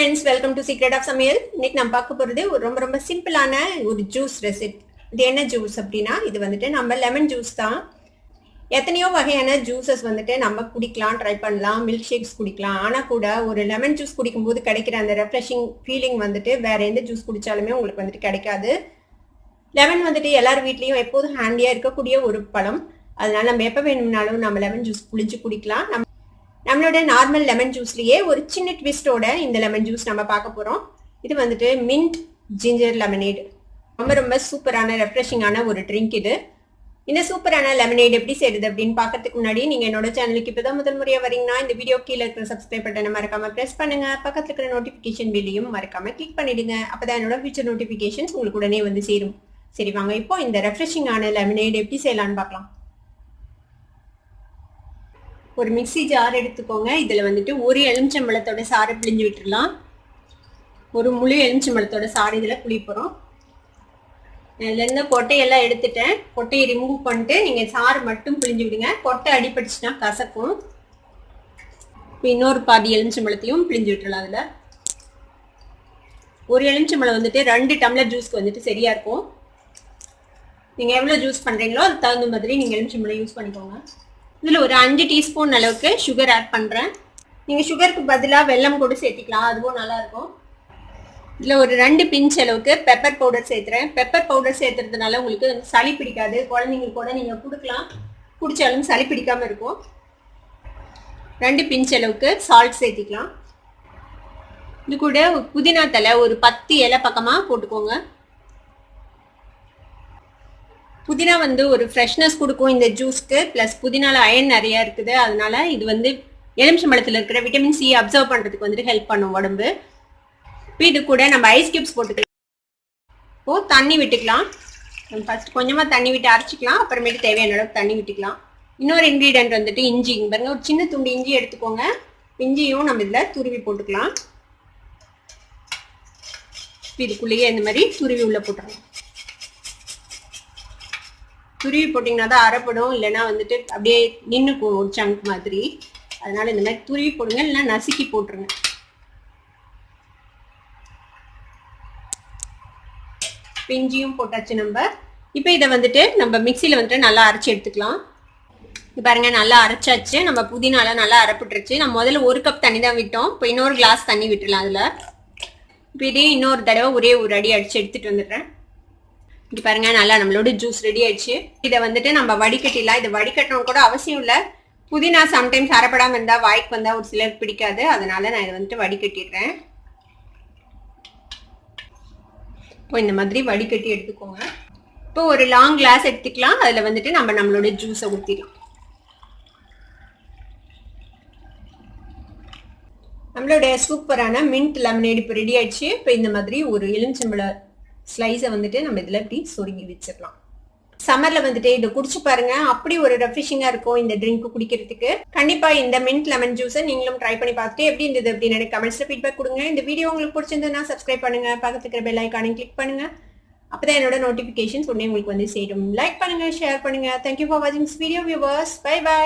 friends, welcome to Secret of Samayal. இன்னைக்கு நம்ம பார்க்க போறது ஒரு ரொம்ப சிம்பிளான ஒரு ஜூஸ் ரெசிபி. இது என்ன ஜூஸ் அப்படினா இது வந்துட்டு நம்ம லெமன் ஜூஸ் தான். எத்தனையோ வகையான ஜூஸஸ் வந்துட்டு நம்ம குடிக்கலாம், ட்ரை பண்ணலாம், மில்க் ஷேக்ஸ் குடிக்கலாம். ஆனா கூட ஒரு லெமன் ஜூஸ் குடிக்கும்போது கிடைக்கிற அந்த ரெஃப்ரெஷிங் ஃபீலிங் வந்துட்டு வேற எந்த ஜூஸ் குடிச்சாலுமே உங்களுக்கு வந்துட்டு கிடைக்காது. லெமன் வந்துட்டு எல்லார் வீட்லயும் எப்போதும் ஹேண்டியா இருக்கக்கூடிய ஒரு பழம். அதனால நம்ம எப்ப வேணும்னாலும் நம்ம லெமன் ஜூஸ் புளிஞ்சு குடிக்கலாம். நம்மளோட நார்மல் லெமன் ஜூஸ்லயே ஒரு சின்ன ட்விஸ்டோட இந்த லெமன் ஜூஸ் நம்ம பார்க்க போறோம். இது வந்துட்டு மின்ட் ஜிஞ்சர் லெமனேட். ரொம்ப சூப்பரான ரெஃப்ரெஷிங்கான ஒரு ட்ரிங்க் இது. இந்த சூப்பரான லெமனேட் எப்படி செய்யுது அப்படின்னு பார்க்கறதுக்கு முன்னாடி நீங்க என்னோட சேனலுக்கு இப்பதான் முதல் முறையா வரீங்கன்னா இந்த வீடியோ கீழே இருக்கிற சப்ஸ்கிரைப் பட்டனை மறக்காம பிரஸ் பண்ணுங்க. பக்கத்துல இருக்கிற நோட்டிபிகேஷன் பில்லையும் மறக்காம கிளிக் பண்ணிடுங்க. அப்பதான் என்னோட ஃபியூச்சர் நோட்டிபிகேஷன்ஸ் உங்களுக்கு உடனே வந்து சேரும். சரி வாங்க இப்போ இந்த ரெஃப்ரெஷிங்கான லெமனேட் எப்படி செய்யலாம்னு பார்க்கலாம். ஒரு மிக்ஸி ஜார் எடுத்துக்கோங்க. இதுல வந்துட்டு ஒரு எலுமிச்சம்பழத்தோட சாறை பிழிஞ்சு விட்டுடலாம். ஒரு முழு எலுமிச்சம்பழத்தோட சாறு இதுல புளி போறோம். இதுல இருந்து கொட்டையெல்லாம் எடுத்துட்டேன். கொட்டையை ரிமூவ் பண்ணிட்டு நீங்க சாறு மட்டும் பிழிஞ்சு விடுங்க. கொட்டை அடிபட்டுச்சுன்னா கசக்கும். இப்போ இன்னொரு பாதி எலுமிச்சம்பழத்தையும் பிழிஞ்சு விட்டுடலாம். அதுல ஒரு எலுமிச்சம்பழம் வந்துட்டு 2 டம்ளர் ஜூஸ்க்கு வந்துட்டு சரியா இருக்கும். நீங்க எவ்வளவு ஜூஸ் பண்றீங்களோ அதுக்கு தகுந்த மாதிரி நீங்க எலுமிச்சம்பழம் யூஸ் பண்ணிக்கோங்க. இதில் ஒரு 5 டீஸ்பூன் அளவுக்கு சுகர் ஆட் பண்ணுறேன். நீங்கள் சுகருக்கு பதிலாக வெல்லம் கூட சேர்த்திக்கலாம், அதுவும் நல்லாயிருக்கும். இதில் ஒரு 2 பிஞ்ச் அளவுக்கு பெப்பர் பவுடர் சேர்த்துறேன். பெப்பர் பவுடர் சேர்த்துறதுனால உங்களுக்கு சளி பிடிக்காது. குழந்தைங்களுக்கு கூட நீங்கள் கொடுக்கலாம், குடித்தாலும் சளி பிடிக்காமல் இருக்கும். 2 பிஞ்ச் அளவுக்கு சால்ட் சேர்த்திக்கலாம். இது கூட புதினா தலை ஒரு 10 இலை பக்கமாக போட்டுக்கோங்க. புதினா வந்து ஒரு ஃப்ரெஷ்னஸ் கொடுக்கும் இந்த ஜூஸ்க்கு. ப்ளஸ் புதினால அயன் நிறையா இருக்குது. அதனால இது வந்து எலுமிச்சம்பழத்தில் இருக்கிற விட்டமின் சி அப்சர்வ் பண்ணுறதுக்கு வந்துட்டு ஹெல்ப் பண்ணும் உடம்பு. இப்போ இது கூட நம்ம ஐஸ் கியூப்ஸ் போட்டுக்கலாம். இப்போ தண்ணி விட்டுக்கலாம். நம்ம ஃபர்ஸ்ட் கொஞ்சமாக தண்ணி விட்டு அரைச்சிக்கலாம். அப்புறமேட்டு தேவையான அளவுக்கு தண்ணி விட்டுக்கலாம். இன்னொரு இன்க்ரீடியன்ட் வந்துட்டு இஞ்சி. பாருங்க, ஒரு சின்ன துண்டு இஞ்சி எடுத்துக்கோங்க. இஞ்சியும் நம்ம இதில் துருவி போட்டுக்கலாம். இதுக்குள்ளேயே இந்த மாதிரி துருவி உள்ள போட்டுருங்க. துருவி போட்டிங்கன்னா தான் அரைப்படும், இல்லைன்னா வந்துட்டு அப்படியே நின்றுக்கும் ஒரு சங்க் மாதிரி. அதனால இந்த மாதிரி துருவி போடுங்க, இல்லைன்னா நசுக்கி போட்டுருங்க. பிஞ்சியும் போட்டாச்சு நம்ம. இப்போ இதை வந்துட்டு நம்ம மிக்சியில் வந்துட்டு நல்லா அரைச்சி எடுத்துக்கலாம். இது பாருங்க, நல்லா அரைச்சாச்சு. நம்ம புதினாலாம் நல்லா அரைப்பட்டுருச்சு. நம்ம முதல்ல 1 கப் தண்ணி தான் விட்டோம். இப்போ இன்னொரு கிளாஸ் தண்ணி விட்டுலாம் அதில். இப்போ இதே இன்னொரு தடவை ஒரே ஒரு அடி அடிச்சு எடுத்துட்டு வந்துடுறேன். இது பாருங்க, நல்லா நம்மளோட ஜூஸ் ரெடி ஆயிடுச்சு. இதை வந்துட்டு நம்ம வடிகட்டிடலாம். இதை வடிகட்டணும் கூட அவசியம் இல்லை. புதினா சம்டைம்ஸ் அரைப்படாமல் இருந்தால் வாய்க்கு வந்தால் ஒரு சிலருக்கு பிடிக்காது. அதனால நான் இதை வந்துட்டு வடிகட்டிடுறேன். இப்போ இந்த மாதிரி வடிகட்டி எடுத்துக்கோங்க. இப்போ ஒரு லாங் கிளாஸ் எடுத்துக்கலாம். அதில் வந்துட்டு நம்மளோட ஜூஸை ஊற்றிடலாம். நம்மளோட சூப்பரான மின்ட் லெமனேட் இப்போ ரெடி ஆயிடுச்சு. இப்போ இந்த மாதிரி ஒரு எலுமிச்சம்பழ ஸ்லைஸை வந்துட்டு நம்ம இதில் இப்படி சொருங்கி வச்சிடலாம். சம்மர்ல வந்துட்டு இதை குடிச்சு பாருங்க, அப்படி ஒரு ரெஃப்ரெஷிங்கா இருக்கும் இந்த ட்ரிங்க் குடிக்கிறதுக்கு. கண்டிப்பா இந்த மின்ட் லெமன் ஜூஸை நீங்களும் ட்ரை பண்ணி பார்த்துட்டு எப்படி இருந்தது அப்படின்னு எனக்கு கமெண்ட்ஸ்ல ஃபீட்பேக் கொடுங்க. இந்த வீடியோ உங்களுக்கு பிடிச்சிருந்ததுன்னா சப்ஸ்கிரைப் பண்ணுங்க, பக்கத்துல இருக்கிற பெல் ஐக்கானையும் கிளிக் பண்ணுங்க. அப்பதான் என்னோட நோட்டிபிகேஷன்ஸ் உடனே உங்களுக்கு வந்து சேரும். லைக் பண்ணுங்க, ஷேர் பண்ணுங்க. தேங்க்யூ ஃபார் வாட்சிங் this video viewers. Bye by.